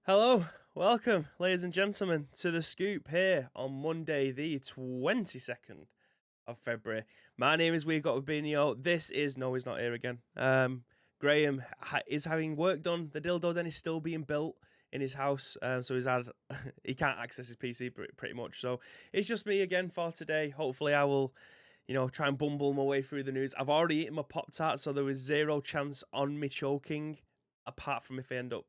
Hello, welcome, ladies and gentlemen, to the Scoop here on Monday, the 22nd of February. My name is We Got with Benio. This is no, he's not here again. Graham is having work done. The dildo den is still being built in his house, so he can't access his PC pretty much. So it's just me again for today. Hopefully, I will, try and bumble my way through the news. I've already eaten my Pop-Tart, so there is zero chance on me choking, apart from if I end up,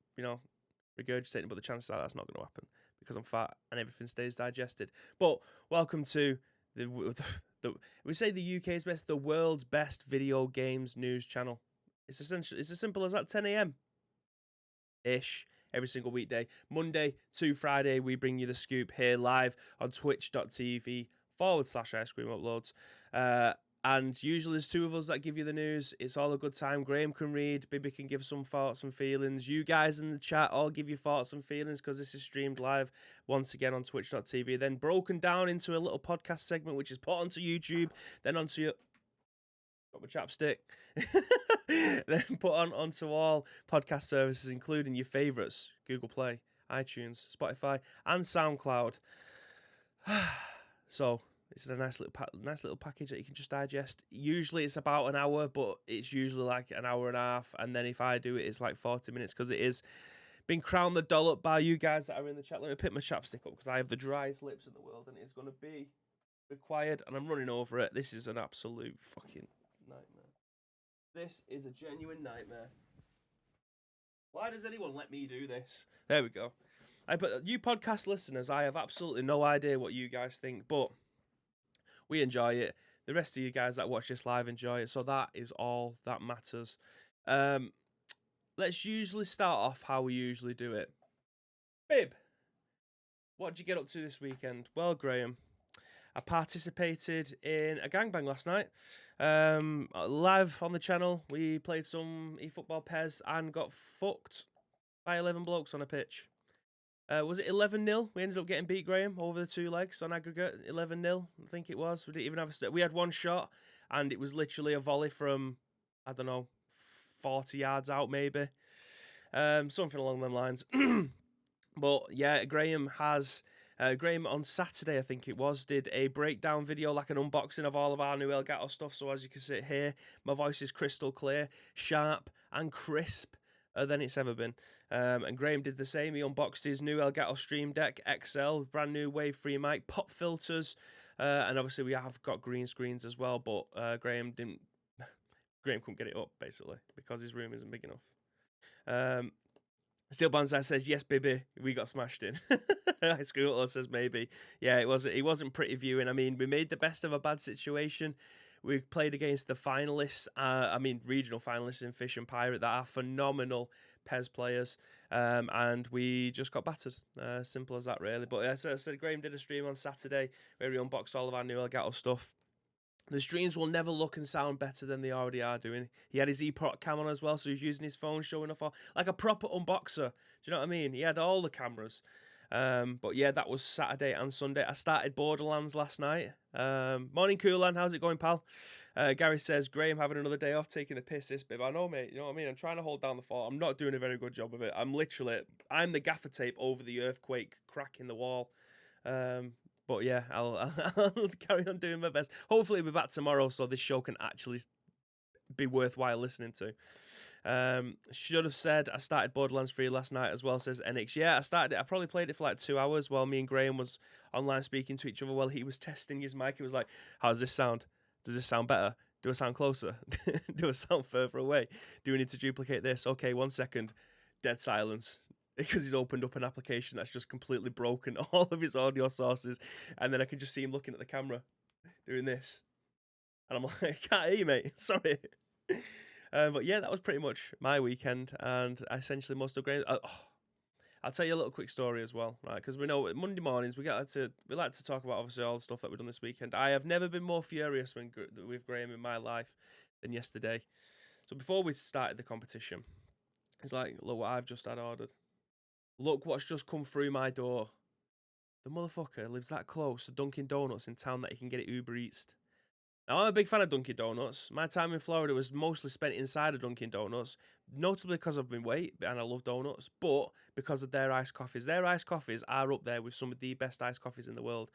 regurgitating, but the chances are that's not going to happen because I'm fat and everything stays digested. But welcome to we say the UK's best, the world's best video games news channel. It's as simple as that. 10 a.m. ish every single weekday, Monday to Friday. We bring you the Scoop here live on twitch.tv/ice cream uploads. And usually there's two of us that give you the news. It's all a good time. Graham can read. Bibby can give some thoughts and feelings. You guys in the chat all give your thoughts and feelings because this is streamed live once again on twitch.tv. Then broken down into a little podcast segment, which is put onto YouTube, then onto your... Got my chapstick. Then put onto all podcast services, including your favourites, Google Play, iTunes, Spotify, and SoundCloud. So... it's a nice little package that you can just digest. Usually it's about an hour, but it's usually like an hour and a half. And then if I do it, it's like 40 minutes because it is been crowned the dollop by you guys that are in the chat. Let me pick my chapstick up because I have the driest lips in the world and it's going to be required. And I'm running over it. This is an absolute fucking nightmare. This is a genuine nightmare. Why does anyone let me do this? There we go. But you podcast listeners, I have absolutely no idea what you guys think, but... we enjoy it. The rest of you guys that watch this live enjoy it. So that is all that matters. Let's usually start off how we usually do it. Bib, what did you get up to this weekend? Well, Graham, I participated in a gangbang last night. Live on the channel, we played some eFootball PES and got fucked by 11 blokes on a pitch. Was it 11-0? We ended up getting beat, Graham, over the two legs on aggregate. 11-0, I think it was. We didn't even have we had one shot, and it was literally a volley from, I don't know, 40 yards out, maybe. Something along them lines. But yeah, Graham on Saturday, I think it was, did a breakdown video, like an unboxing of all of our new Elgato stuff. So as you can see here, my voice is crystal clear, sharp, and crisp than it's ever been. And Graham did the same. He unboxed his new Elgato Stream Deck XL, brand new Wave 3 mic, pop filters, and obviously we have got green screens as well, but Graham couldn't get it up, basically, because his room isn't big enough. Steel Banzai says, yes, baby, we got smashed in. Ice Cream Upload says, maybe. Yeah, it wasn't pretty viewing. I mean, we made the best of a bad situation. We played against the finalists, regional finalists in Fish and Pirate that are phenomenal PES players, and we just got battered. Simple as that, really. But as I said, Graham did a stream on Saturday where he unboxed all of our new Elgato stuff. The streams will never look and sound better than they already are doing. He had his eProt cam on as well, so he's using his phone, showing off like a proper unboxer. Do you know what I mean? He had all the cameras. But yeah, that was Saturday and Sunday. I started Borderlands last night. Morning, Coolan. How's it going, pal? Gary says, Graham having another day off, taking the piss, this bib. I know, mate. You know what I mean? I'm trying to hold down the fort. I'm not doing a very good job of it. I'm the gaffer tape over the earthquake crack in the wall. But yeah, I'll carry on doing my best. Hopefully, we'll be back tomorrow so this show can actually be worthwhile listening to. Should have said I started Borderlands 3 last night as well, says NX. Yeah, I started it. I probably played it for like 2 hours while me and Graham was online speaking to each other while he was testing his mic. He was like, how does this sound? Does this sound better? Do I sound closer? Do I sound further away? Do we need to duplicate this? Okay, 1 second. Dead silence. Because he's opened up an application that's just completely broken all of his audio sources. And then I can just see him looking at the camera doing this. And I'm like, I can't hear you, mate. Sorry. But yeah, that was pretty much my weekend. And essentially most of Graham's... I'll tell you a little quick story as well, right? Because we know Monday mornings, we like to talk about, obviously, all the stuff that we've done this weekend. I have never been more furious with Graham in my life than yesterday. So before we started the competition, it's like, look what I've just had ordered. Look what's just come through my door. The motherfucker lives that close to Dunkin' Donuts in town that he can get it Uber Eats. Now, I'm a big fan of Dunkin' Donuts. My time in Florida was mostly spent inside of Dunkin' Donuts, notably because of my weight, and I love donuts, but because of their iced coffees. Their iced coffees are up there with some of the best iced coffees in the world.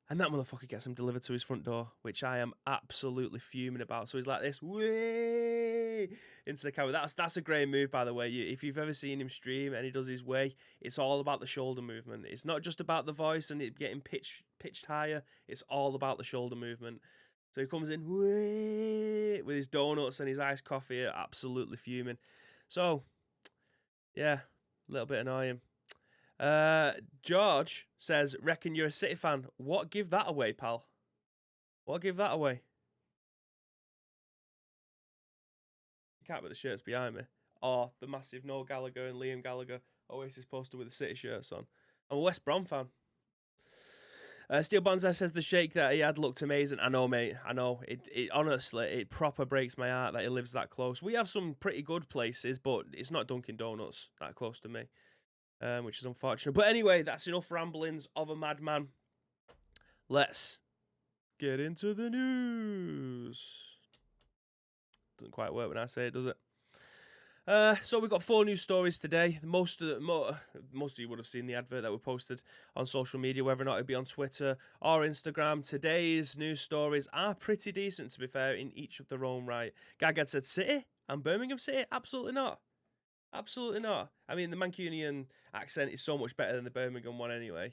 And that motherfucker gets them delivered to his front door, which I am absolutely fuming about. So he's like this, way into the camera. That's a great move, by the way. If you've ever seen him stream and he does his way, it's all about the shoulder movement. It's not just about the voice and it getting pitched higher. It's all about the shoulder movement. So he comes in way with his donuts and his iced coffee, absolutely fuming. So, yeah, a little bit annoying. George says, reckon you're a City fan. What give that away, pal? What give that away? You can't put the shirts behind me. Or the massive Noel Gallagher and Liam Gallagher Oasis poster with the City shirts on. I'm a West Brom fan. Steel Bonsai says the shake that he had looked amazing. I know, mate. I know. It honestly, it proper breaks my heart that he lives that close. We have some pretty good places, but it's not Dunkin' Donuts that close to me. Which is unfortunate. But anyway, that's enough ramblings of a madman. Let's get into the news. Doesn't quite work when I say it, does it? So we've got 4 news stories today. Most of you would have seen the advert that we posted on social media, whether or not it be on Twitter or Instagram. Today's news stories are pretty decent, to be fair, in each of their own right. Gaggad said City and Birmingham City? Absolutely not. Absolutely not. I mean, the Mancunian accent is so much better than the Birmingham one anyway.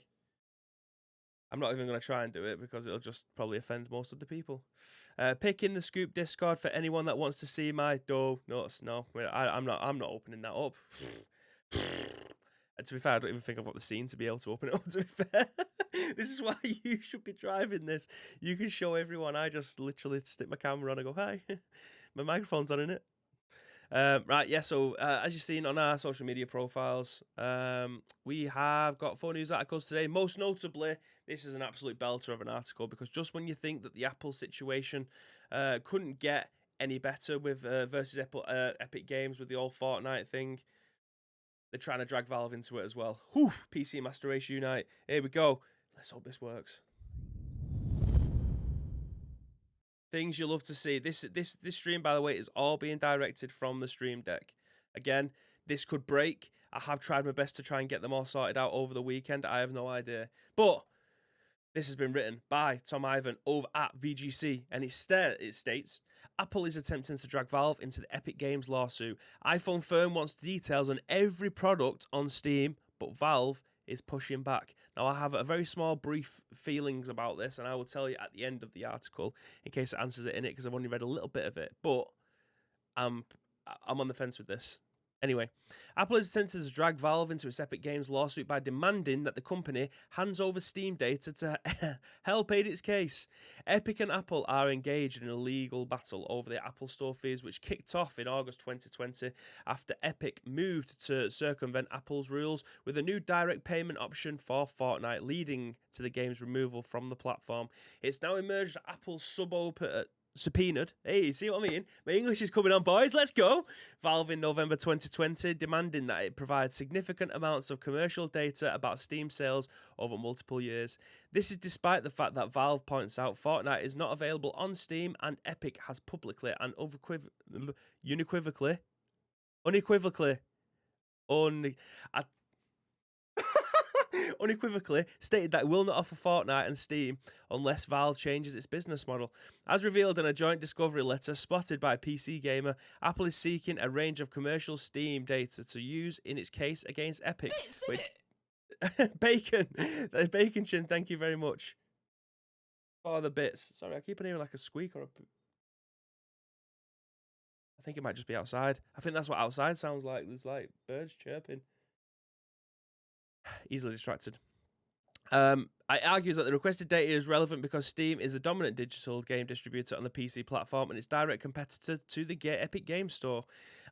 I'm not even going to try and do it because it'll just probably offend most of the people. Pick in the Scoop Discord for anyone that wants to see my donuts. No, I'm not opening that up. And to be fair, I don't even think I've got the scene to be able to open it up, to be fair. This is why you should be driving this. You can show everyone. I just literally stick my camera on and go, hi. My microphone's on, innit? Right, yeah, so as you've seen on our social media profiles, we have got 4 news articles today. Most notably, this is an absolute belter of an article because just when you think that the Apple situation couldn't get any better with versus Epic Games with the old Fortnite thing, they're trying to drag Valve into it as well. Whew, PC Master Race Unite. Here we go. Let's hope this works. Things you love to see. This stream, by the way, is all being directed from the Stream Deck. Again, this could break. I have tried my best to try and get them all sorted out over the weekend. I have no idea. But this has been written by Tom Ivan over at VGC, and it states, Apple is attempting to drag Valve into the Epic Games lawsuit. iPhone firm wants details on every product on Steam, but Valve is pushing back. Now, I have a very small, brief feelings about this, and I will tell you at the end of the article in case it answers it in it, because I've only read a little bit of it. But I'm on the fence with this. Anyway, Apple is attempting to drag Valve into its Epic Games lawsuit by demanding that the company hands over Steam data to help aid its case. Epic and Apple are engaged in a legal battle over the Apple Store fees, which kicked off in August 2020 after Epic moved to circumvent Apple's rules with a new direct payment option for Fortnite, leading to the game's removal from the platform. It's now emerged that Apple's subpoenaed. Hey, see what I mean? My English is coming on, boys. Let's go. Valve in November 2020, demanding that it provides significant amounts of commercial data about Steam sales over multiple years. This is despite the fact that Valve points out Fortnite is not available on Steam and Epic has publicly and unequivocally stated that it will not offer Fortnite and Steam unless Valve changes its business model. As revealed in a joint discovery letter spotted by PC Gamer, Apple is seeking a range of commercial Steam data to use in its case against Epic. Bacon Chin, thank you very much for the bits. Sorry, I keep on hearing like a squeak or a... I think it might just be outside. I think that's what outside sounds like. There's like birds chirping. Easily distracted. It argues that the requested data is relevant because Steam is the dominant digital game distributor on the PC platform and its direct competitor to the Epic Games Store.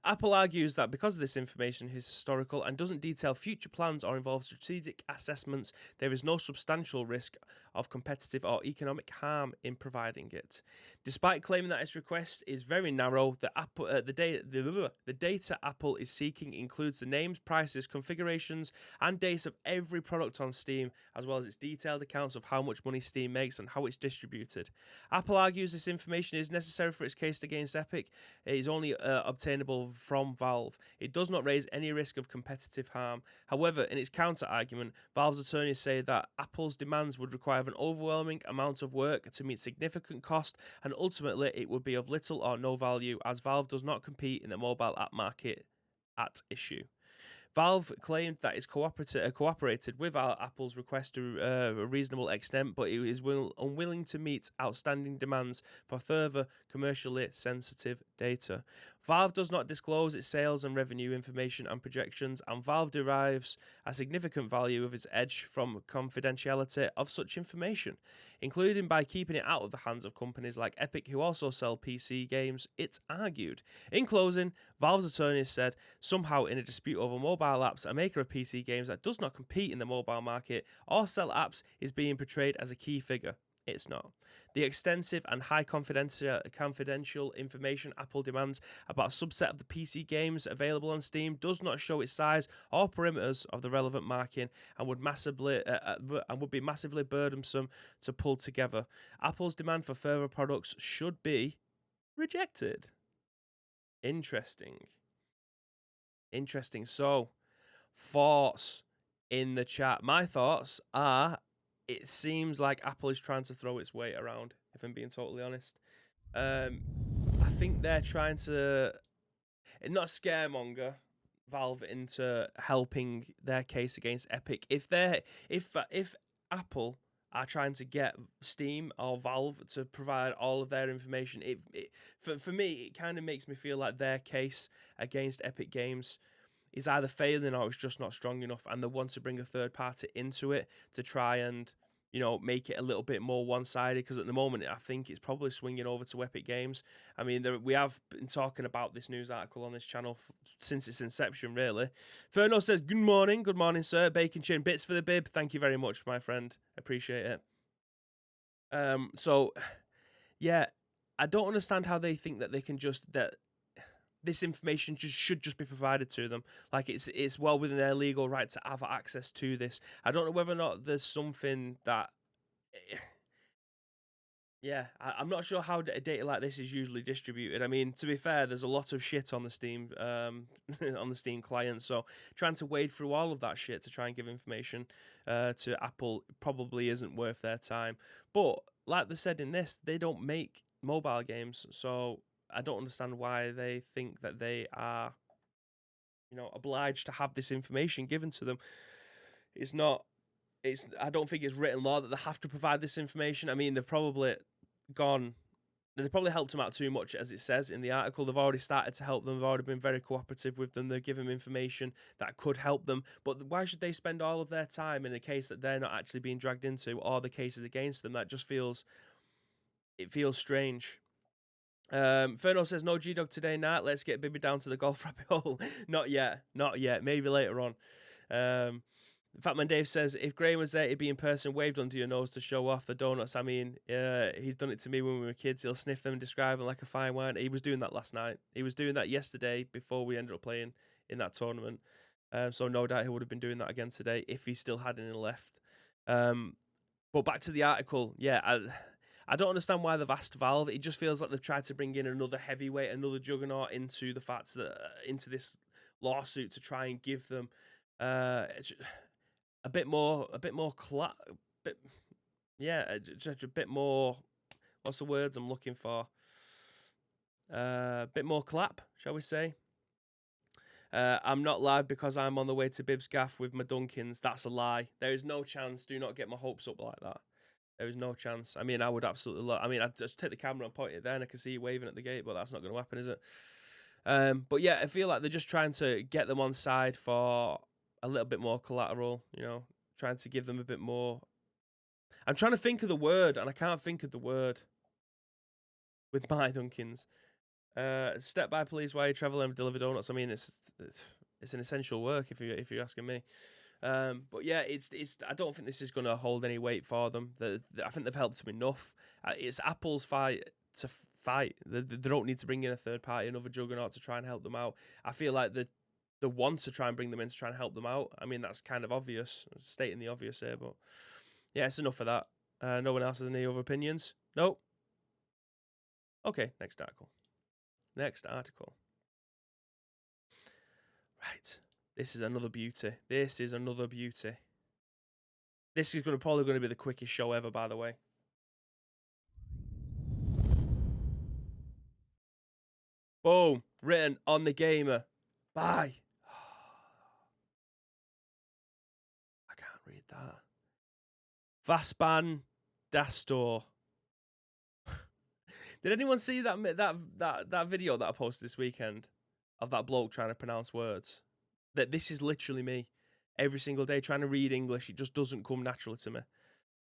Apple argues that because this information is historical and doesn't detail future plans or involve strategic assessments, there is no substantial risk of competitive or economic harm in providing it. Despite claiming that its request is very narrow, the data Apple is seeking includes the names, prices, configurations, and dates of every product on Steam, as well as its detailed accounts of how much money Steam makes and how it's distributed. Apple argues this information is necessary for its case against Epic. It is only obtainable from Valve. It does not raise any risk of competitive harm. However, in its counter-argument, Valve's attorneys say that Apple's demands would require an overwhelming amount of work to meet significant cost, and ultimately it would be of little or no value, as Valve does not compete in the mobile app market at issue. Valve claimed that it's cooperated with Apple's request to a reasonable extent, but it is unwilling to meet outstanding demands for further commercially sensitive data. Valve does not disclose its sales and revenue information and projections, and Valve derives a significant value of its edge from confidentiality of such information, including by keeping it out of the hands of companies like Epic, who also sell PC games, it's argued. In closing, Valve's attorneys said, somehow in a dispute over mobile apps, a maker of PC games that does not compete in the mobile market or sell apps is being portrayed as a key figure. It's not. The extensive and high confidential information Apple demands about a subset of the PC games available on Steam does not show its size or perimeters of the relevant market and would be massively burdensome to pull together. Apple's demand for further products should be rejected. Interesting. So, thoughts in the chat. My thoughts are, it seems like Apple is trying to throw its weight around, if I'm being totally honest. I think they're trying to not scaremonger Valve into helping their case against Epic. If Apple are trying to get Steam or Valve to provide all of their information, for me, it kind of makes me feel like their case against Epic Games is either failing or it's just not strong enough, and they want to bring a third party into it to try and, make it a little bit more one-sided, because at the moment I think it's probably swinging over to Epic Games. I mean, we have been talking about this news article on this channel since its inception, really. Ferno says, good morning, sir. Bacon Chin, bits for the bib. Thank you very much, my friend. Appreciate it. So, yeah, I don't understand how they think that they can that this information should just be provided to them. Like, it's well within their legal right to have access to this. I don't know whether or not there's something that... Yeah, I'm not sure how data like this is usually distributed. I mean, to be fair, there's a lot of shit on the Steam on the Steam client, so trying to wade through all of that shit to try and give information to Apple probably isn't worth their time. But like they said in this, they don't make mobile games, so I don't understand why they think that they are, obliged to have this information given to them. I don't think it's written law that they have to provide this information. I mean, they've probably helped them out too much, as it says in the article. They've already started to help them. They've already been very cooperative with them. They've given them information that could help them. But why should they spend all of their time in a case that they're not actually being dragged into, or the cases against them? That just feels strange. Ferno says, no G-Dog today, Nat. Let's get Bibby down to the golf rabbit hole. Not yet. Maybe later on. Fatman Dave says, if Graham was there, he'd be in person, waved under your nose to show off the donuts. I mean, he's done it to me when we were kids. He'll sniff them and describe them like a fine wine. He was doing that last night. He was doing that yesterday before we ended up playing in that tournament. So no doubt he would have been doing that again today if he still had any left. But back to the article. Yeah, I don't understand why they've asked Valve. It just feels like they've tried to bring in another heavyweight, another juggernaut into the fact that into this lawsuit to try and give them a bit more just a bit more. What's the words I'm looking for? A bit more clap, shall we say? I'm not live because I'm on the way to Bib's gaff with my Dunkins. That's a lie. There is no chance. Do not get my hopes up like that. There is no chance. I mean, I would absolutely I'd just take the camera and point it there and I can see you waving at the gate, but that's not going to happen, is it? But yeah, I feel like they're just trying to get them on side for a little bit more collateral, trying to give them a bit more. I'm trying to think of the word and I can't think of the word with my Dunkins. Step by police while you travel and deliver donuts. I mean, it's an essential work if you're asking me. But yeah, it's. I don't think this is going to hold any weight for them. I think they've helped them enough. It's Apple's fight to fight. They don't need to bring in a third party, another juggernaut to try and help them out. I feel like the want to try and bring them in to try and help them out. I mean, that's kind of obvious, stating the obvious here. But yeah, it's enough of that. No one else has any other opinions? Nope. Okay, next article. Right. This is another beauty. This is probably going to be the quickest show ever, by the way. Boom. Written on the gamer. Bye. I can't read that. VASPAAN DASTOOR. Did anyone see that video that I posted this weekend of that bloke trying to pronounce words? That this is literally me every single day trying to read English. It just doesn't come naturally to me.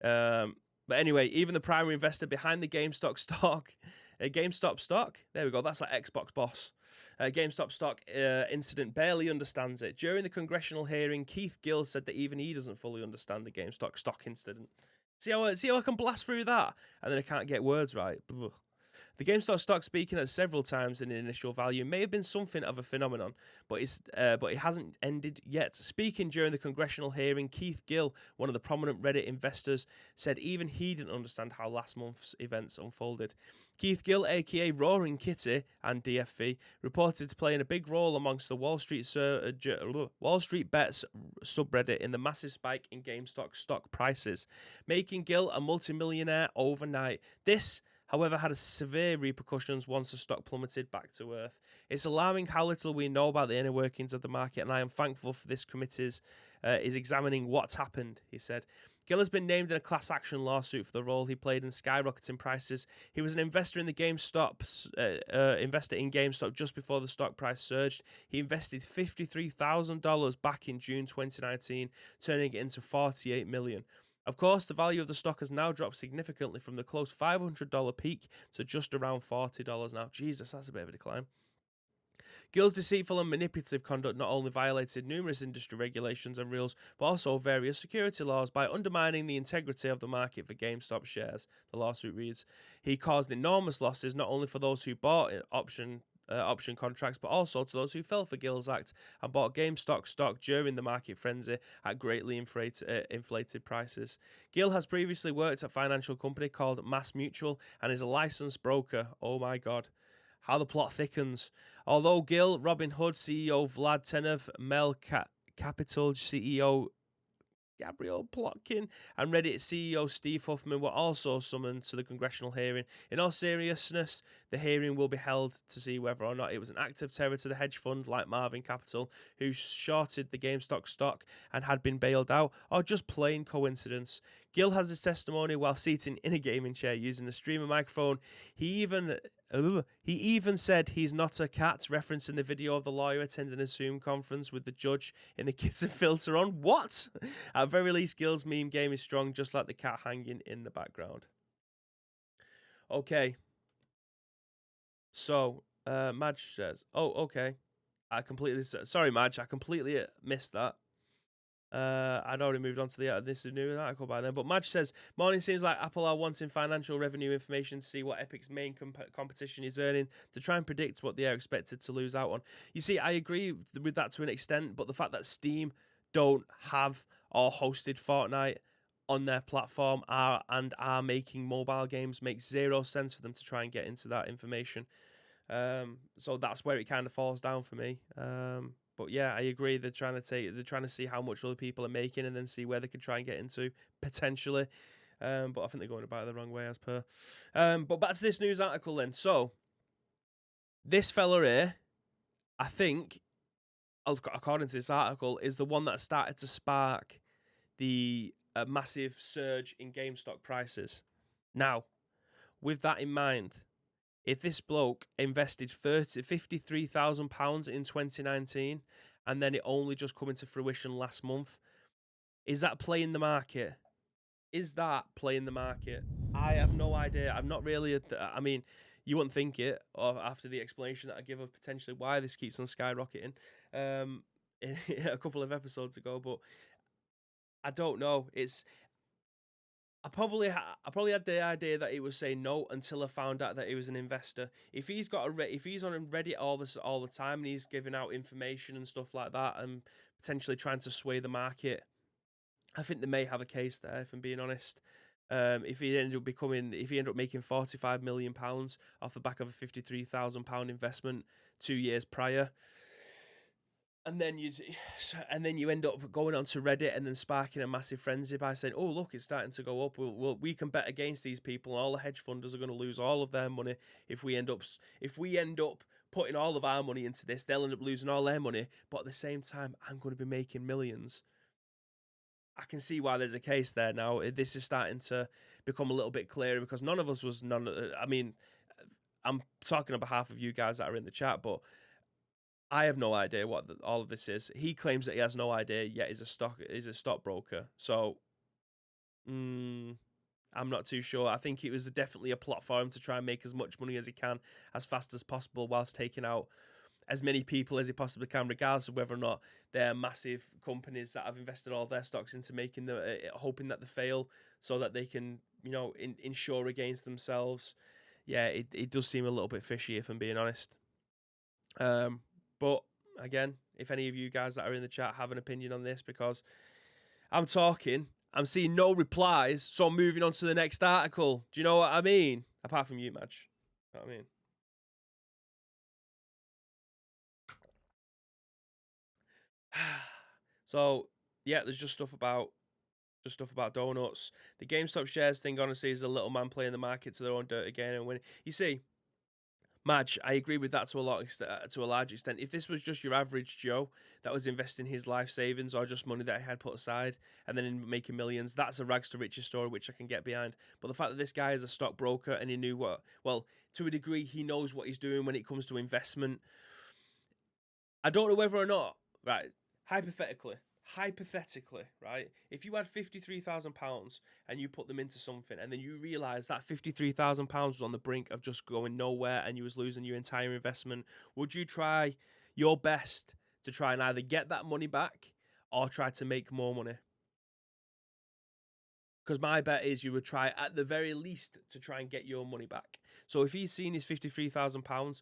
But anyway, even the primary investor behind the GameStop stock, there we go, that's like Xbox boss. GameStop stock incident barely understands it. During the congressional hearing, Keith Gill said that even he doesn't fully understand the GameStop stock incident. See how I can blast through that and then I can't get words right. Ugh. The GameStop stock speaking at several times in initial value may have been something of a phenomenon, but it hasn't ended yet. Speaking during the congressional hearing, Keith Gill, one of the prominent Reddit investors, said even he didn't understand how last month's events unfolded. Keith Gill, aka Roaring Kitty and DFV, reported to playing a big role amongst the Wall Street Bets subreddit in the massive spike in GameStop stock prices, making Gill a multimillionaire overnight. This, however, had severe repercussions once the stock plummeted back to earth. It's alarming how little we know about the inner workings of the market, and I am thankful for this committee is examining what's happened, he said. Gill has been named in a class action lawsuit for the role he played in skyrocketing prices. He was an investor in GameStop just before the stock price surged. He invested $53,000 back in June 2019, turning it into $48 million. Of course, the value of the stock has now dropped significantly from the close $500 peak to just around $40 now. Jesus, that's a bit of a decline. Gill's deceitful and manipulative conduct not only violated numerous industry regulations and rules, but also various security laws by undermining the integrity of the market for GameStop shares, the lawsuit reads. He caused enormous losses not only for those who bought option contracts, but also to those who fell for Gill's act and bought GameStop stock during the market frenzy at greatly inflated prices. Gill has previously worked at a financial company called Mass Mutual and is a licensed broker. Oh my God. How the plot thickens. Although Gill, Robinhood CEO Vlad Tenev, Mel Capital CEO Gabriel Plotkin, and Reddit CEO Steve Huffman were also summoned to the congressional hearing. In all seriousness, the hearing will be held to see whether or not it was an act of terror to the hedge fund like Marvin Capital, who shorted the GameStop stock and had been bailed out, or just plain coincidence. Gill has his testimony while seated in a gaming chair using a streamer microphone. He even said he's not a cat, referencing the video of the lawyer attending a Zoom conference with the judge in the kids filter on. What? At very least, Gill's meme game is strong, just like the cat hanging in the background. Okay. So, Madge says, oh, okay. Sorry, Madge, I completely missed that. I'd already moved on to this new article by then. But Madge says, morning seems like Apple are wanting financial revenue information to see what Epic's main competition is earning to try and predict what they are expected to lose out on. You see, I agree with that to an extent, but the fact that Steam don't have or hosted Fortnite on their platform are making mobile games makes zero sense for them to try and get into that information. So that's where it kind of falls down for me. But yeah, I agree. They're trying to see how much other people are making and then see where they can try and get into potentially. But I think they're going about it the wrong way as per. But back to this news article then. So this fella here, I think, according to this article, is the one that started to spark the massive surge in GameStop prices. Now, with that in mind, if this bloke invested £53,000 in 2019 and then it only just come into fruition last month, is that playing the market? I have no idea. I'm not really. I mean, You wouldn't think it, or after the explanation that I give of potentially why this keeps on skyrocketing a couple of episodes ago, but I don't know. I probably had the idea that he was saying no until I found out that he was an investor. If he's if he's on Reddit all the time and he's giving out information and stuff like that and potentially trying to sway the market, I think they may have a case there, if I'm being honest. If he ended up making £45 million off the back of a £53,000 investment 2 years prior, and then you end up going onto Reddit and then sparking a massive frenzy by saying, "Oh, look, it's starting to go up. We can bet against these people, and all the hedge funders are going to lose all of their money if we end up putting all of our money into this. They'll end up losing all their money, but at the same time, I'm going to be making millions." I can see why there's a case there now. This is starting to become a little bit clearer because none of us was I mean, I'm talking on behalf of you guys that are in the chat, but I have no idea what all of this is. He claims that he has no idea, yet is a stockbroker. So, I'm not too sure. I think it was definitely a plot for him to try and make as much money as he can as fast as possible whilst taking out as many people as he possibly can, regardless of whether or not they're massive companies that have invested all their stocks into making hoping that they fail so that they can, insure against themselves. Yeah, it does seem a little bit fishy, if I'm being honest. But again, if any of you guys that are in the chat have an opinion on this, because I'm seeing no replies, so I'm moving on to the next article. Do you know what I mean? Apart from you, Madge. You know what I mean? So yeah, there's just stuff about donuts. The GameStop shares thing, honestly, is a little man playing the market to their own dirt again and winning. You see, Madge, I agree with that to a large extent. If this was just your average Joe that was investing his life savings or just money that he had put aside and then making millions, that's a rags to riches story, which I can get behind. But the fact that this guy is a stockbroker and he knew to a degree, he knows what he's doing when it comes to investment. I don't know whether or not, right, hypothetically, right, if you had £53,000 and you put them into something and then you realise that £53,000 was on the brink of just going nowhere and you was losing your entire investment, would you try your best to try and either get that money back or try to make more money? Because my bet is you would try at the very least to try and get your money back. So if he's seen his £53,000,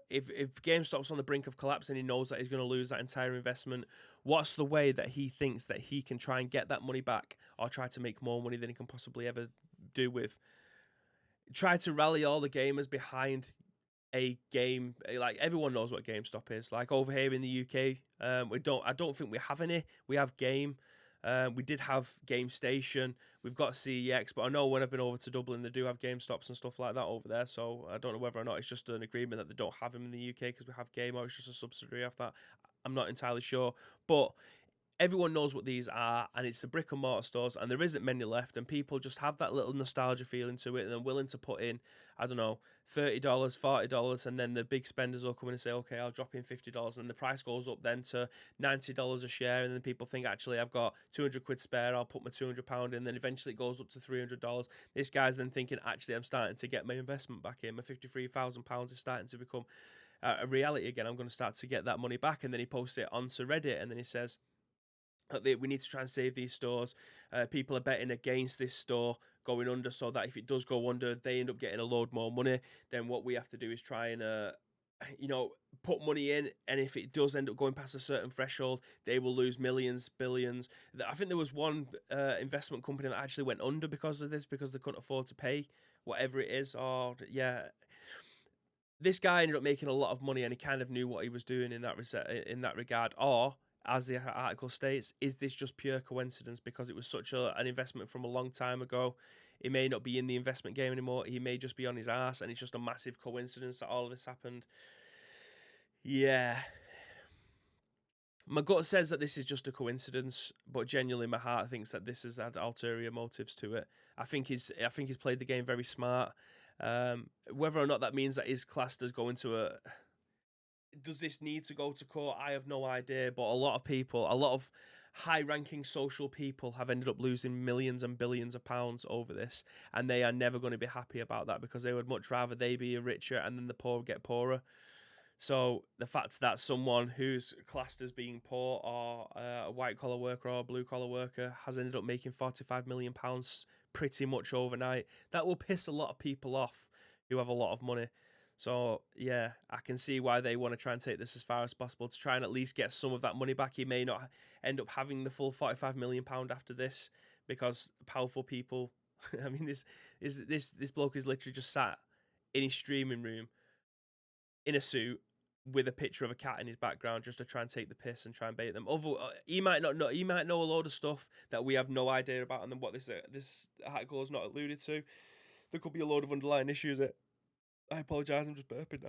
if GameStop's on the brink of collapse and he knows that he's going to lose that entire investment, what's the way that he thinks that he can try and get that money back or try to make more money than he can possibly ever do with? Try to rally all the gamers behind a game. Like, everyone knows what GameStop is. Like, over here in the UK, I don't think we have any. We have Game. We did have Game Station. We've got CEX, but I know when I've been over to Dublin, they do have GameStops and stuff like that over there. So I don't know whether or not it's just an agreement that they don't have them in the UK because we have Game, or it's just a subsidiary of that. I'm not entirely sure, but everyone knows what these are, and it's the brick and mortar stores, and there isn't many left, and people just have that little nostalgia feeling to it, and they're willing to put in, I don't know, $30, $40, and then the big spenders will come in and say, okay, I'll drop in $50, and the price goes up then to $90 a share, and then people think, actually, I've got 200 quid spare, I'll put my £200 in, and then eventually it goes up to $300. This guy's then thinking, actually, I'm starting to get my investment back in, my £53,000 is starting to become a reality again, I'm going to start to get that money back, and then he posts it onto Reddit, and then he says, we need to try and save these stores. People are betting against this store going under, so that if it does go under, they end up getting a load more money. Then what we have to do is try and, put money in, and if it does end up going past a certain threshold, they will lose millions, billions. I think there was one investment company that actually went under because of this, because they couldn't afford to pay whatever it is. Or this guy ended up making a lot of money, and he kind of knew what he was doing in that regard. Or, as the article states, is this just pure coincidence because it was such an investment from a long time ago? It may not be in the investment game anymore. He may just be on his ass, and it's just a massive coincidence that all of this happened. Yeah. My gut says that this is just a coincidence, but genuinely my heart thinks that this has had ulterior motives to it. I think he's played the game very smart. Whether or not that means that his classed as going to does this need to go to court? I have no idea, but a lot of people, high-ranking social people have ended up losing millions and billions of pounds over this, and they are never going to be happy about that because they would much rather they be richer and then the poor get poorer. So the fact that someone who's classed as being poor or a white-collar worker or a blue-collar worker has ended up making £45 million pretty much overnight, that will piss a lot of people off who have a lot of money. So, yeah, I can see why they want to try and take this as far as possible to try and at least get some of that money back. He may not end up having the full £45 million after this because powerful people... I mean, this bloke is literally just sat in his streaming room in a suit with a picture of a cat in his background just to try and take the piss and try and bait them. He might not know. He might know a load of stuff that we have no idea about, and then what this article has not alluded to. There could be a load of underlying issues. I apologise, I'm just burping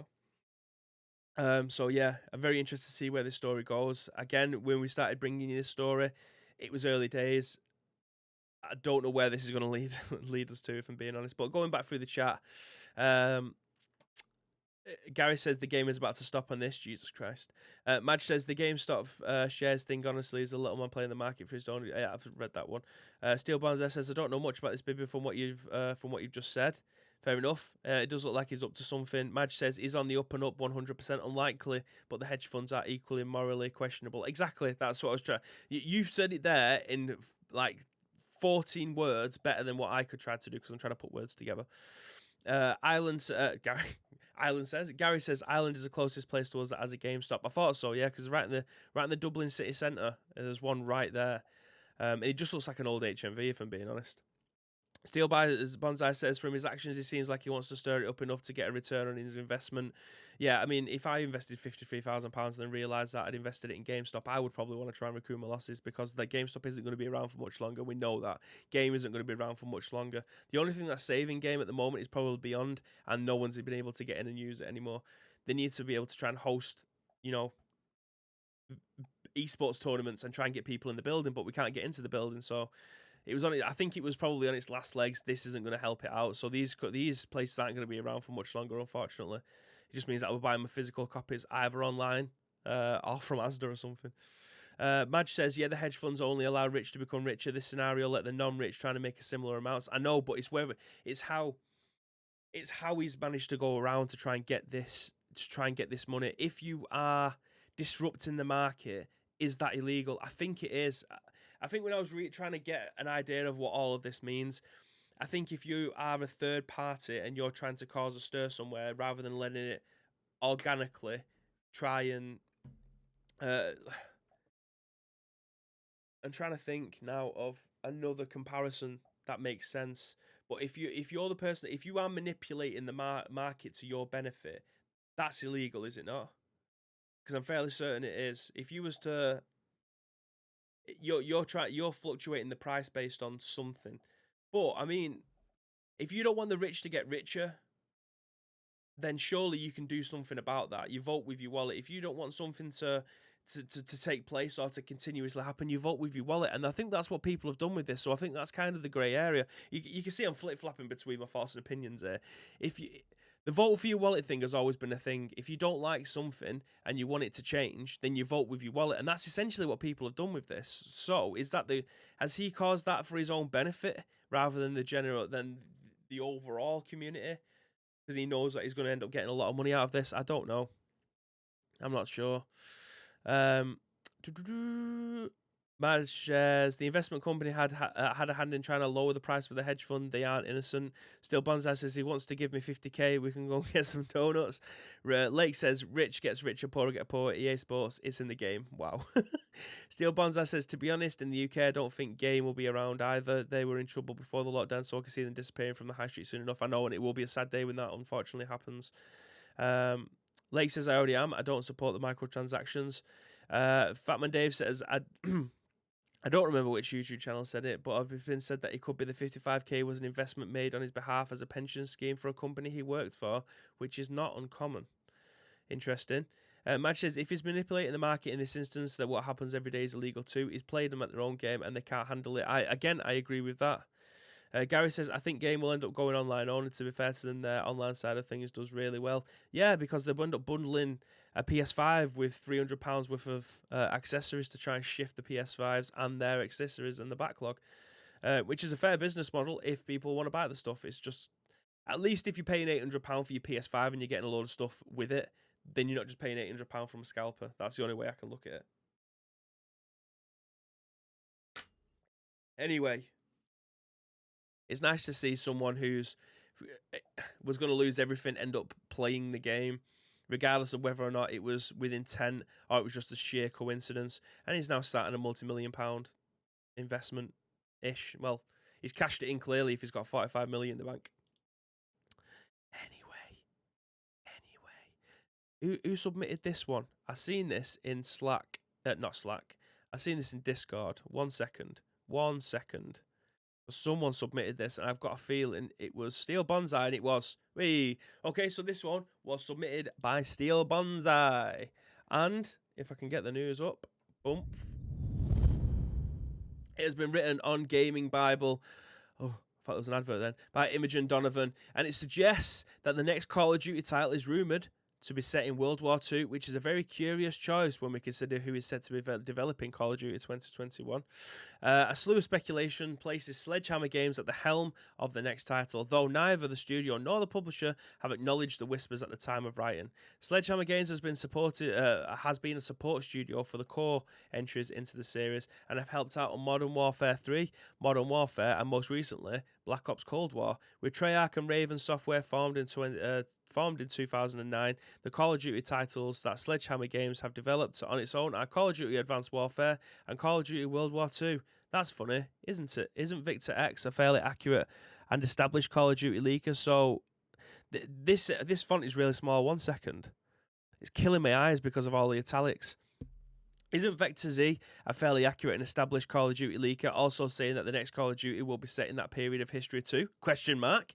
now. So yeah, I'm very interested to see where this story goes. Again, when we started bringing you this story, it was early days. I don't know where this is going to lead us to, if I'm being honest. But going back through the chat, Gary says the game is about to stop on this. Jesus Christ. Madge says the GameStop shares thing, honestly, is a little man playing the market for his own. Yeah, I've read that one. Steel Bonds says I don't know much about this baby from what you've just said. Fair enough. It does look like he's up to something. Madge says he's on the up and up, 100% unlikely, but the hedge funds are equally morally questionable. Exactly. That's what I was trying. You said it there in like 14 words better than what I could try to do because I'm trying to put words together. Gary says Ireland is the closest place to us that has a GameStop. I thought so, yeah, because right in the Dublin city centre, there's one right there. And it just looks like an old HMV, if I'm being honest. Steel Bonsai says from his actions, he seems like he wants to stir it up enough to get a return on his investment. Yeah, I mean, if I invested £53,000 and then realised that I'd invested it in GameStop, I would probably want to try and recoup my losses because the GameStop isn't going to be around for much longer. We know that. Game isn't going to be around for much longer. The only thing that's saving Game at the moment is probably Beyond, and no one's been able to get in and use it anymore. They need to be able to try and host, esports tournaments and try and get people in the building, but we can't get into the building, so... I think it was probably on its last legs. This isn't going to help it out. So these places aren't going to be around for much longer, unfortunately. It just means that I will buy my physical copies either online or from Asda or something. Madge says, yeah, the hedge funds only allow rich to become richer. This scenario let the non-rich trying to make a similar amounts. I know, but it's how he's managed to go around to try and get this money. If you are disrupting the market, is that illegal? I think it is. I think when I was trying to get an idea of what all of this means, I think if you are a third party and you're trying to cause a stir somewhere rather than letting it organically try and I'm trying to think now of another comparison that makes sense. But if you're the person, if you are manipulating the market to your benefit, that's illegal, is it not? Because I'm fairly certain it is. If you was to you're fluctuating the price based on something. But I mean, if you don't want the rich to get richer, then surely you can do something about that. You vote with your wallet. If you don't want something to take place or to continuously happen, you vote with your wallet. And I think that's what people have done with this. So I think that's kind of the grey area. You can see I'm flip-flopping between my thoughts and opinions here. The vote for your wallet thing has always been a thing. If you don't like something and you want it to change, then you vote with your wallet. And that's essentially what people have done with this. So has he caused that for his own benefit rather than the overall community? Because he knows that he's going to end up getting a lot of money out of this. I don't know. I'm not sure. Madge says the investment company had a hand in trying to lower the price for the hedge fund. They aren't innocent. Still Bonsai says he wants to give me 50k. We can go and get some donuts. Lake says rich gets richer, poor get poor. EA Sports, it's in the game. Wow. Steel Bonsai says, to be honest, in the UK, I don't think Game will be around either. They were in trouble before the lockdown, so I can see them disappearing from the high street soon enough. I know, and it will be a sad day when that unfortunately happens. Lake says, I already am. I don't support the microtransactions. Fatman Dave says, I don't remember which YouTube channel said it, but I've been said that it could be the 55k was an investment made on his behalf as a pension scheme for a company he worked for, which is not uncommon. Interesting. Madge says, if he's manipulating the market in this instance, that what happens every day is illegal too. He's played them at their own game and they can't handle it. I agree with that. Gary says, I think Game will end up going online only, to be fair to them. Their online side of things does really well. Yeah, because they end up bundling a PS5 with £300 worth of accessories to try and shift the PS5s and their accessories in the backlog, which is a fair business model if people want to buy the stuff. It's just, at least if you're paying £800 for your PS5 and you're getting a load of stuff with it, then you're not just paying £800 from a scalper. That's the only way I can look at it. Anyway, it's nice to see someone who's was going to lose everything end up playing the game, regardless of whether or not it was with intent or it was just a sheer coincidence. And he's now starting a multi-million-pound investment-ish. Well, he's cashed it in clearly if he's got 45 million in the bank. Anyway, who submitted this one? I seen this in Slack, not Slack. I seen this in Discord. One second. Someone submitted this, and I've got a feeling it was Steel Bonsai, and it was. Okay, so this one was submitted by Steel Bonsai. And if I can get the news up, bump. It has been written on Gaming Bible. Oh, I thought there was an advert then. By Imogen Donovan. And it suggests that the next Call of Duty title is rumoured to be set in World War II, which is a very curious choice when we consider who is said to be developing Call of Duty 2021. A slew of speculation places Sledgehammer Games at the helm of the next title, though neither the studio nor the publisher have acknowledged the whispers at the time of writing. Sledgehammer Games has been a support studio for the core entries into the series and have helped out on Modern Warfare 3, Modern Warfare, and most recently Black Ops Cold War. With Treyarch and Raven Software formed in 2009, the Call of Duty titles that Sledgehammer Games have developed on its own are Call of Duty Advanced Warfare and Call of Duty World War II. That's funny, isn't it? Isn't Victor X a fairly accurate and established Call of Duty leaker? So this font is really small. 1 second. It's killing my eyes because of all the italics. Isn't Vector Z a fairly accurate and established Call of Duty leaker, also saying that the next Call of Duty will be set in that period of history too? Question mark.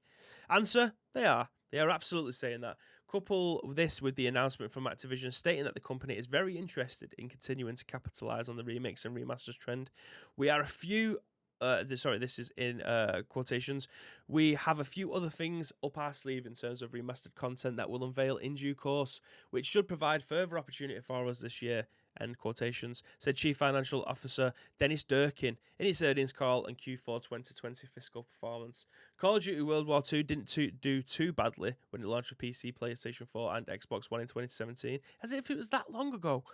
Answer, they are. They are absolutely saying that. Couple this with the announcement from Activision stating that the company is very interested in continuing to capitalise on the remix and remasters trend. We are a few... this is in quotations. We have a few other things up our sleeve in terms of remastered content that will unveil in due course, which should provide further opportunity for us this year. End quotations, said Chief Financial Officer Dennis Durkin in his earnings call and Q4 2020 fiscal performance. Call of Duty World War II didn't do too badly when it launched for PC, PlayStation 4 and Xbox One in 2017, as if it was that long ago.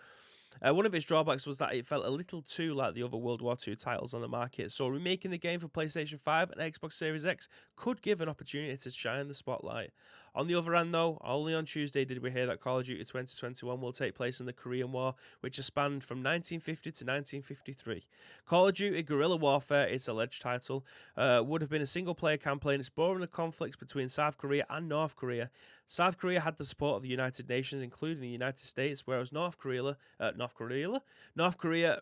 One of its drawbacks was that it felt a little too like the other World War II titles on the market, so remaking the game for PlayStation 5 and Xbox Series X could give an opportunity to shine the spotlight. On the other hand, though, only on Tuesday did we hear that Call of Duty 2021 will take place in the Korean War, which has spanned from 1950 to 1953. Call of Duty Guerrilla Warfare, its alleged title, would have been a single-player campaign exploring the conflicts between South Korea and North Korea. South Korea had the support of the United Nations, including the United States, whereas North Korea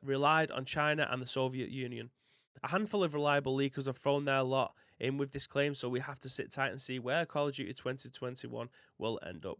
relied on China and the Soviet Union. A handful of reliable leakers have thrown their lot in with this claim, so we have to sit tight and see where Call of Duty 2021 will end up.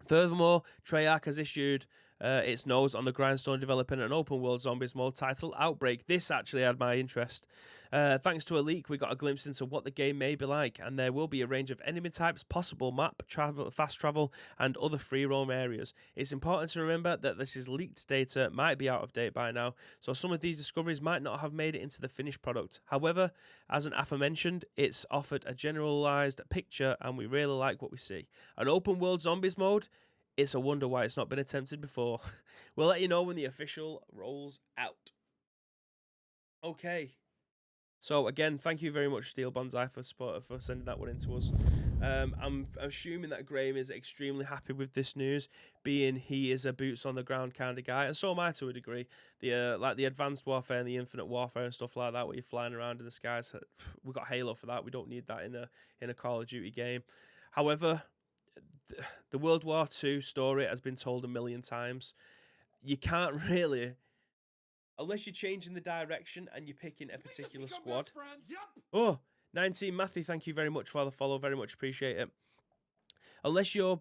Furthermore, Treyarch has issued its nose on the grindstone developing an open world zombies mode titled Outbreak. This actually had my interest. Thanks to a leak, we got a glimpse into what the game may be like, and there will be a range of enemy types, possible map, fast travel, and other free roam areas. It's important to remember that this is leaked data, might be out of date by now, so some of these discoveries might not have made it into the finished product. However, as an aforementioned, it's offered a generalized picture, and we really like what we see. An open world zombies mode? It's a wonder why it's not been attempted before. We'll let you know when the official rolls out. Okay. So again, thank you very much, Steel Bonsai, for sending that one in to us. I'm assuming that Graham is extremely happy with this news, being he is a boots on the ground kind of guy, and so am I to a degree. Like the Advanced Warfare and the Infinite Warfare and stuff like that, where you're flying around in the skies. We've got Halo for that. We don't need that in a Call of Duty game. However, the World War II story has been told a million times. You can't really, unless you're changing the direction and you're picking a particular squad. Yep. Oh, 19 Matthew, thank you very much for the follow. Very much appreciate it. Unless you're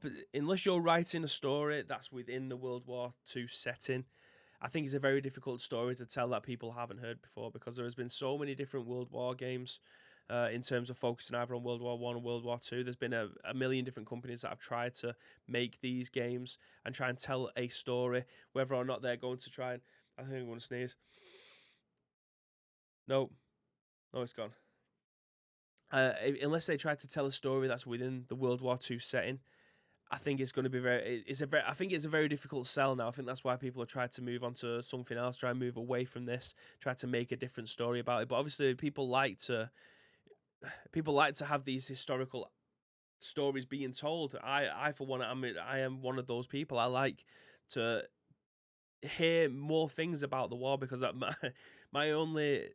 writing a story that's within the World War II setting, I think it's a very difficult story to tell that people haven't heard before, because there has been so many different World War games. in terms of focusing either on World War One or World War Two. There's been a million different companies that have tried to make these games and try and tell a story, whether or not they're going to try and... I think I'm going to sneeze. No, it's gone. Unless they try to tell a story that's within the World War II setting, I think it's going to be I think it's a very difficult sell now. I think that's why people have tried to move on to something else, try and move away from this, try to make a different story about it. But obviously, people like to have these historical stories being told. I for one, I am one of those people. I like to hear more things about the war, because my only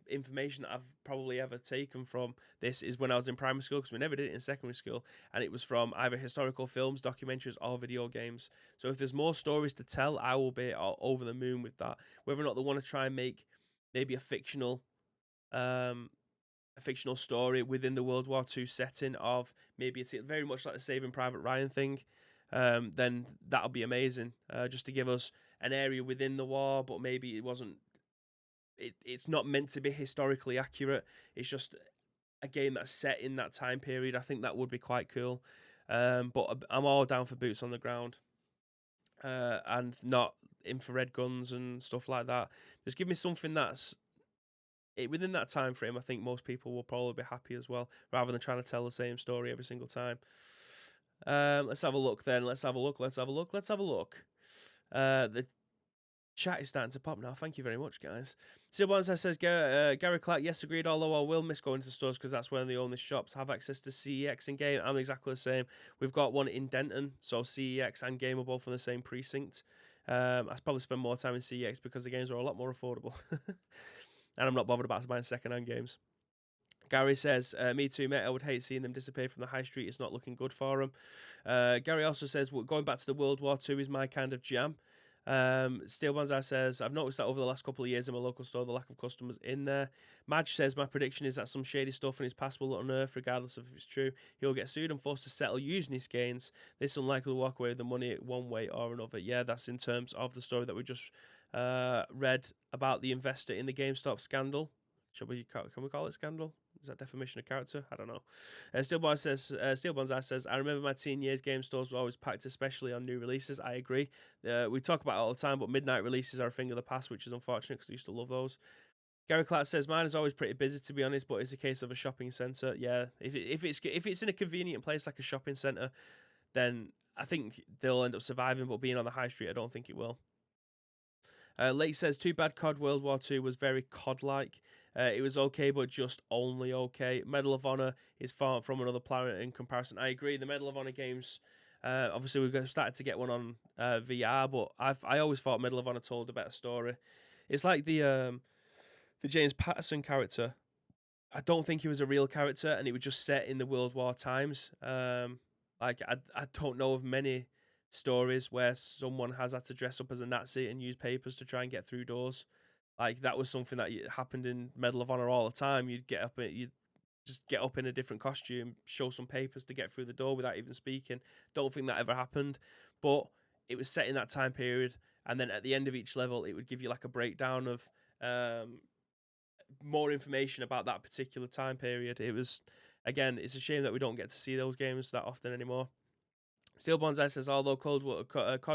information that I've probably ever taken from this is when I was in primary school, because we never did it in secondary school, and it was from either historical films, documentaries, or video games. So if there's more stories to tell, I will be over the moon with that. Whether or not they want to try and make maybe a fictional story within the World War II setting, of maybe it's very much like the Saving Private Ryan thing, then that'll be amazing, just to give us an area within the war, but maybe it wasn't... It's not meant to be historically accurate. It's just a game that's set in that time period. I think that would be quite cool. But I'm all down for boots on the ground, and not infrared guns and stuff like that. Just give me something that's within that time frame. I think most people will probably be happy as well, rather than trying to tell the same story every single time. Let's have a look then. Let's have a look. The chat is starting to pop now. Thank you very much, guys. Silbans says, Gary Clark, yes, agreed, although I will miss going to stores because that's where the only shops have access to CEX in game. I'm exactly the same. We've got one in Denton, so CEX and game are both in the same precinct. I probably spend more time in CEX because the games are a lot more affordable. And I'm not bothered about buying second-hand games. Gary says, me too, mate. I would hate seeing them disappear from the high street. It's not looking good for them. Gary also says, going back to the World War II is my kind of jam. Steel Bonsai says, I've noticed that over the last couple of years in my local store, the lack of customers in there. Madge says, my prediction is that some shady stuff in his past will unearth, regardless of if it's true. He'll get sued and forced to settle using his gains. This unlikely to walk away with the money one way or another. Yeah, that's in terms of the story that we just read about the investor in the GameStop scandal. Can we call it scandal? Is that defamation of character? I don't know. Steel Bonsai says, I remember my teen years, game stores were always packed, especially on new releases. I agree. We talk about it all the time, but midnight releases are a thing of the past, which is unfortunate because I used to love those. Gary Clark says, mine is always pretty busy, to be honest, but it's a case of a shopping centre. Yeah, if it's in a convenient place like a shopping centre, then I think they'll end up surviving, but being on the high street, I don't think it will. Lake says, too bad COD World War II was very COD-like. It was okay, but just only okay. Medal of Honor is far from another planet in comparison. I agree. The Medal of Honor games, obviously we've started to get one on VR, but I always thought Medal of Honor told a better story. It's like the James Patterson character. I don't think he was a real character, and it was just set in the World War times. Like I don't know of many stories where someone has had to dress up as a Nazi and use papers to try and get through doors. Like, that was something that happened in Medal of Honor all the time. You'd just get up in a different costume, show some papers to get through the door without even speaking. Don't think that ever happened, but it was set in that time period. And then at the end of each level, it would give you like a breakdown of more information about that particular time period. It was, again, it's a shame that we don't get to see those games that often anymore. Steel Bonsai says, although COD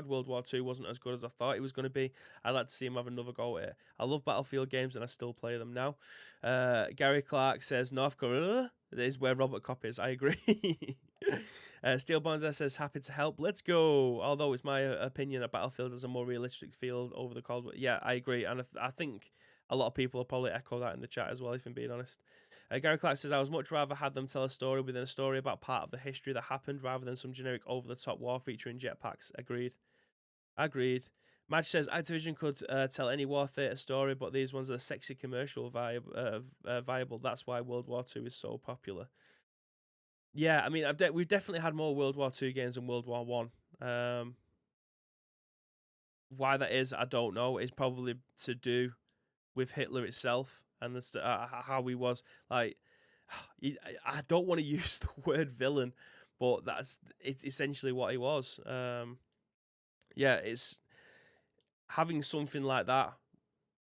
World War II wasn't as good as I thought it was going to be, I'd like to see him have another go at it. I love Battlefield games and I still play them now. Gary Clark says, North Korea is where Robert Kopp is. I agree. Steel Bonsai says, happy to help. Let's go. Although it's my opinion that Battlefield is a more realistic field over the Cold War. Yeah, I agree. And I think a lot of people will probably echo that in the chat as well, if I'm being honest. Gary Clark says, I would much rather have them tell a story within a story about part of the history that happened rather than some generic over-the-top war featuring jetpacks. Agreed. Madge says, Activision could tell any war theatre story, but these ones are sexy commercial viable. That's why World War II is so popular. Yeah, I mean, we've definitely had more World War II games than World War I. Why that is, I don't know. It's probably to do with Hitler itself and how he was. Like, I don't want to use the word villain, but it's essentially what he was. Yeah, it's having something like that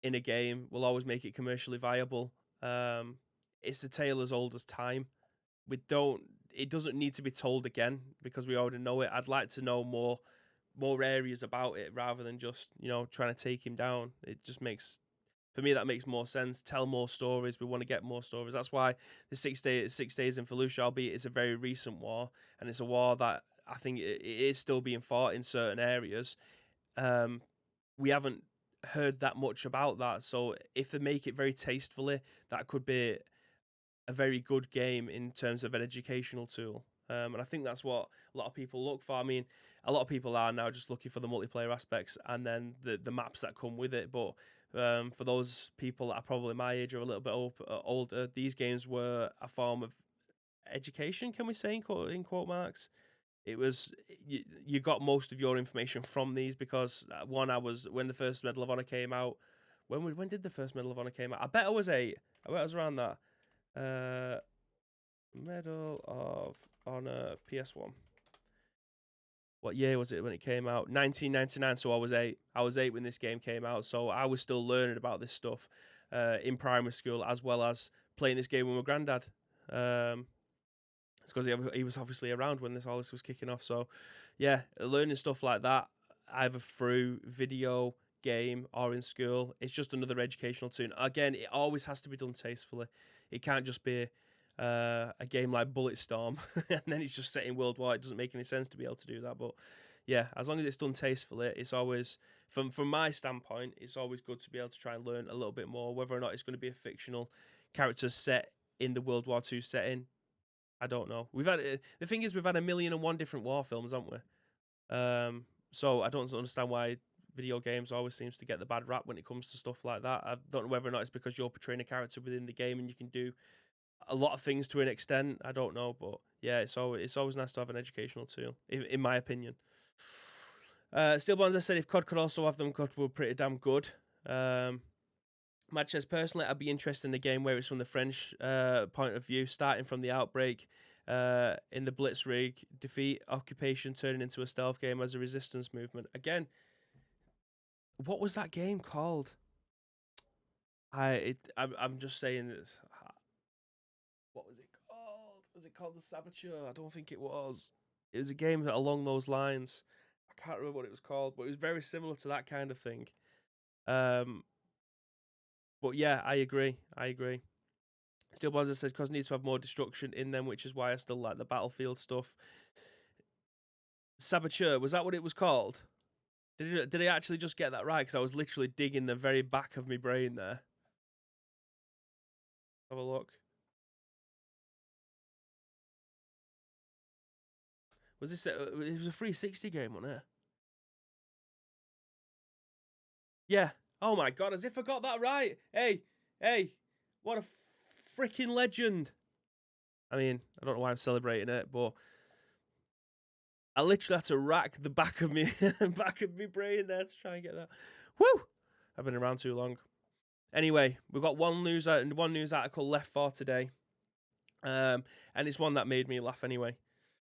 in a game will always make it commercially viable. It's a tale as old as time. It doesn't need to be told again because we already know it. I'd like to know more areas about it rather than just, trying to take him down. It just makes, for me, that makes more sense. Tell more stories. We want to get more stories. That's why the 6 days in Fallujah, albeit it's a very recent war, and it's a war that I think it is still being fought in certain areas. We haven't heard that much about that. So if they make it very tastefully, that could be a very good game in terms of an educational tool. And I think that's what a lot of people look for. I mean, a lot of people are now just looking for the multiplayer aspects and then the maps that come with it. But for those people that are probably my age or a little bit older, these games were a form of education, can we say, in quote marks? It was, you got most of your information from these because when the first Medal of Honor came out, when did the first Medal of Honor came out? I bet I was 8. I bet I was around that. Medal of Honor PS1. What year was it when it came out? 1999. So I was 8. I was 8 when this game came out. So I was still learning about this stuff in primary school, as well as playing this game with my granddad. It's because he was obviously around when all this was kicking off. So yeah, learning stuff like that, either through video, game, or in school, it's just another educational tool. Again, it always has to be done tastefully. It can't just be a game like Bulletstorm and then it's just set in World War. It doesn't make any sense to be able to do that. But yeah, as long as it's done tastefully, it's always, from my standpoint, it's always good to be able to try and learn a little bit more. Whether or not it's going to be a fictional character set in the World War II setting, I don't know. The thing is, we've had 1,000,001 different war films, haven't we? So I don't understand why video games always seems to get the bad rap when it comes to stuff like that. I don't know whether or not it's because you're portraying a character within the game and you can do a lot of things to an extent. I don't know, but yeah, it's always nice to have an educational tool, in my opinion. Steel Bonds, I said if COD could also have them, COD were pretty damn good. Match says, personally, I'd be interested in a game where it's from the French point of view, starting from the outbreak in the Blitzkrieg, defeat occupation, turning into a stealth game as a resistance movement. Again, what was that game called? I'm just saying this. What was it called? Was it called The Saboteur? I don't think it was. It was a game along those lines. I can't remember what it was called, but it was very similar to that kind of thing. But yeah, I agree. Steel Bonza says, because it needs to have more destruction in them, which is why I still like the Battlefield stuff. Saboteur, was that what it was called? Did I actually just get that right? Because I was literally digging the very back of my brain there. Have a look. Was this? It was a 360 game, wasn't it? Yeah. Oh my god, as if I got that right. Hey, what a freaking legend. I mean, I don't know why I'm celebrating it, but I literally had to rack the back of me brain there to try and get that. Woo! I've been around too long. Anyway, we've got one news article left for today. And it's one that made me laugh anyway.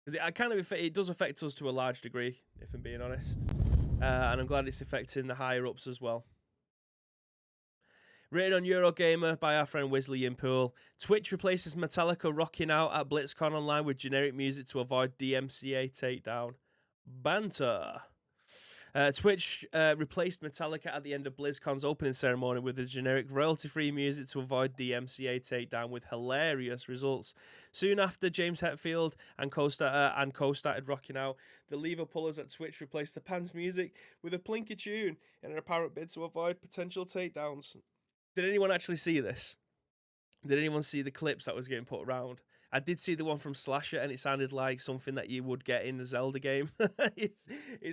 Because it does affect us to a large degree, if I'm being honest. And I'm glad it's affecting the higher ups as well. Written on Eurogamer by our friend Wesley Yin-Poole, Twitch replaces Metallica rocking out at BlizzConline with generic music to avoid DMCA takedown. Banter. Twitch replaced Metallica at the end of BlizzCon's opening ceremony with a generic royalty-free music to avoid DMCA takedown with hilarious results. Soon after, James Hetfield and co-started rocking out, the lever pullers at Twitch replaced the band's music with a plinky tune in an apparent bid to avoid potential takedowns. Did anyone actually see this? Did anyone see the clips that was getting put around? I did see the one from Slasher, and it sounded like something that you would get in the Zelda game. It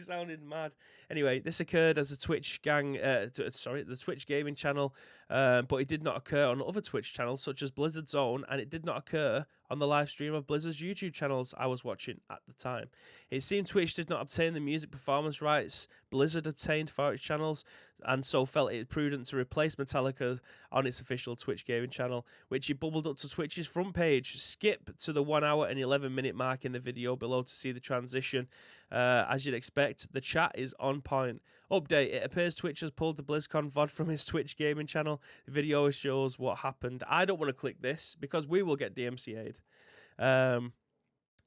sounded mad. Anyway, this occurred as a Twitch the Twitch gaming channel, but it did not occur on other Twitch channels such as Blizzard's own, and it did not occur on the live stream of Blizzard's YouTube channels I was watching at the time. It seemed Twitch did not obtain the music performance rights Blizzard obtained for its channels, and so felt it prudent to replace Metallica on its official Twitch gaming channel, which it bubbled up to Twitch's front page. Skip to the 1 hour and 11-minute mark in the video below to see the transition. As you'd expect, the chat is on point. Update, it appears Twitch has pulled the BlizzCon VOD from his Twitch gaming channel. The video shows what happened. I don't want to click this because we will get DMCA'd.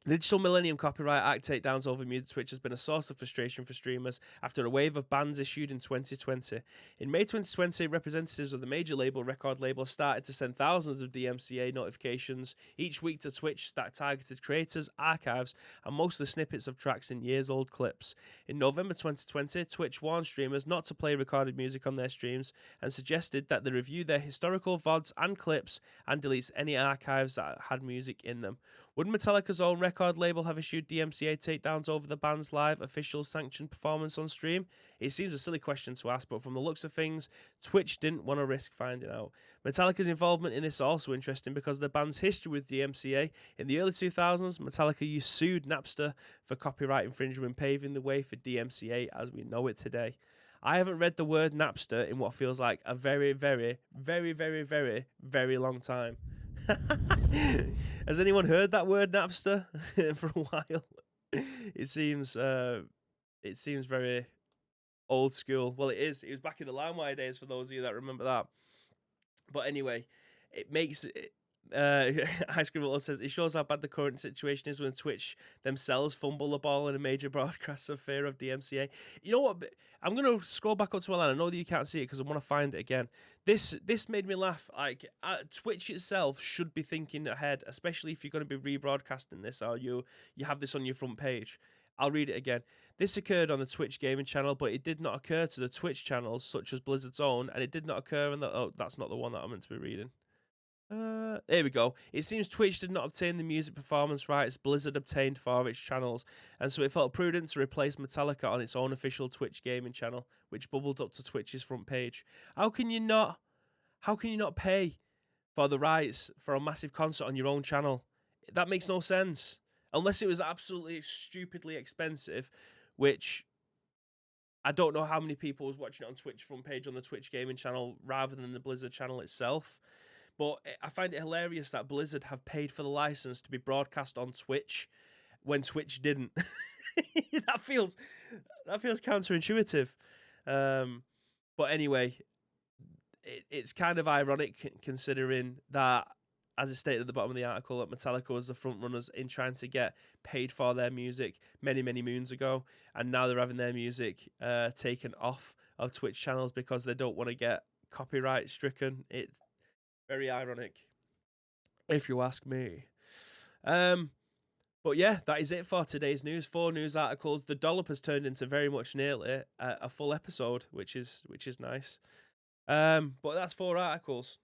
The Digital Millennium Copyright Act takedowns over music Twitch has been a source of frustration for streamers after a wave of bans issued in 2020. In May 2020, representatives of the major record label started to send thousands of DMCA notifications each week to Twitch that targeted creators, archives, and mostly snippets of tracks in years-old clips. In November 2020, Twitch warned streamers not to play recorded music on their streams and suggested that they review their historical VODs and clips and deletes any archives that had music in them. Would Metallica's own record label have issued DMCA takedowns over the band's live, official, sanctioned performance on stream? It seems a silly question to ask, but from the looks of things, Twitch didn't want to risk finding out. Metallica's involvement in this is also interesting because of the band's history with DMCA. In the early 2000s, Metallica sued Napster for copyright infringement, paving the way for DMCA as we know it today. I haven't read the word Napster in what feels like a very, very, very, very, very, very long time. Has anyone heard that word Napster for a while? It seems very old school. Well, it is. It was back in the LimeWire days for those of you that remember that. But anyway, it makes Ice Cream Little says it shows how bad the current situation is when Twitch themselves fumble the ball in a major broadcast of fear of DMCA. You know what? I'm gonna scroll back up to a line. I know that you can't see it because I want to find it again. This made me laugh. Like Twitch itself should be thinking ahead, especially if you're going to be rebroadcasting this or you have this on your front page. I'll read it again. This occurred on the Twitch gaming channel, but it did not occur to the Twitch channels such as Blizzard's own, and it did not occur in the. Oh, that's not the one that I'm meant to be reading. There we go. It seems Twitch did not obtain the music performance rights Blizzard obtained for its channels, and so it felt prudent to replace Metallica on its own official Twitch gaming channel, which bubbled up to Twitch's front page. How can you not pay for the rights for a massive concert on your own channel? That makes no sense. Unless it was absolutely stupidly expensive, which I don't know how many people was watching it on Twitch front page on the Twitch gaming channel rather than the Blizzard channel itself. But I find it hilarious that Blizzard have paid for the license to be broadcast on Twitch when Twitch didn't. that feels counterintuitive. But anyway, it's kind of ironic considering that, as it stated at the bottom of the article, that Metallica was the front runners in trying to get paid for their music many, many moons ago, and now they're having their music taken off of Twitch channels because they don't want to get copyright stricken. It's very ironic, if you ask me. But yeah, that is it for today's news. 4 news articles. The dollop has turned into very much nearly a full episode, which is nice. But that's 4 articles.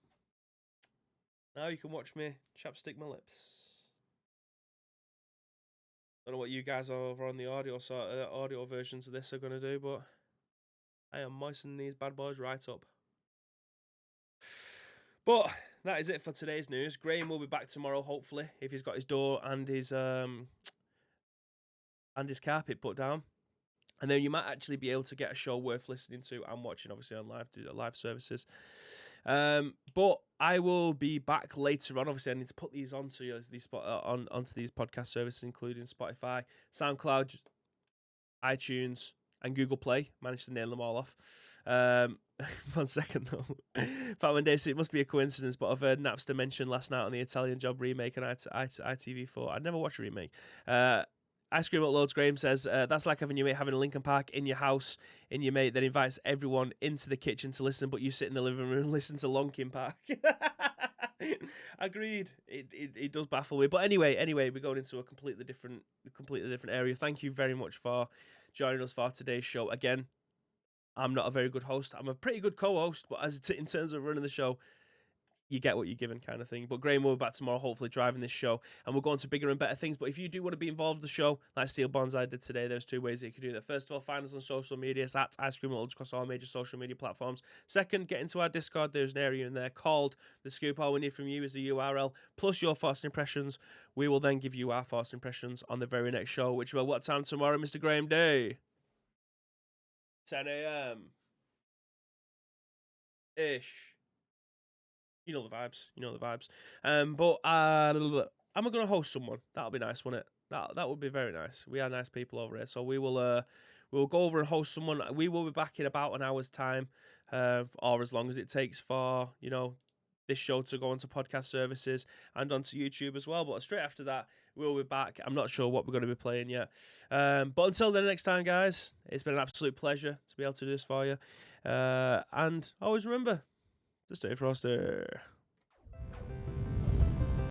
Now you can watch me chapstick my lips. Don't know what you guys over on the audio versions of this are going to do, but I am moistening these bad boys right up. But that is it for today's news. Graham will be back tomorrow, hopefully, if he's got his door and his carpet put down. And then you might actually be able to get a show worth listening to and watching, obviously, on live services. But I will be back later on. Obviously, I need to put these onto these podcast services, including Spotify, SoundCloud, iTunes, and Google Play. Managed to nail them all off. 1 second though. Fatman Dave, it must be a coincidence, but I've heard Napster mentioned last night on the Italian Job remake on ITV4. I'd never watched a remake. Ice Cream Uploads Graham says that's like having your mate having a Linkin Park in your house, in your mate that invites everyone into the kitchen to listen, but you sit in the living room and listen to Linkin Park. Agreed. It does baffle me, but anyway, we're going into a completely different area. Thank you very much for joining us for today's show. Again, I'm not a very good host. I'm a pretty good co-host, but in terms of running the show, you get what you're given kind of thing. But Graham will be back tomorrow, hopefully driving this show, and we'll go on to bigger and better things. But if you do want to be involved in the show, like Steel Bonsai did today, there's 2 ways that you can do that. First of all, find us on social media at Ice Cream World across all major social media platforms. Second, get into our Discord. There's an area in there called The Scoop. All we need from you is the URL plus your thoughts and impressions. We will then give you our thoughts and impressions on the very next show, which will what time tomorrow, Mr. Graham Day? 10 a.m. ish. You know the vibes. But am I going to host someone? That'll be nice, won't it? That would be very nice. We are nice people over here, so we will We'll go over and host someone. We will be back in about an hour's time, or as long as it takes for, you know, this show to go onto podcast services and onto YouTube as well. But straight after that, we'll be back. I'm not sure what we're going to be playing yet. But until then, next time, guys, it's been an absolute pleasure to be able to do this for you. And always remember to stay frosty.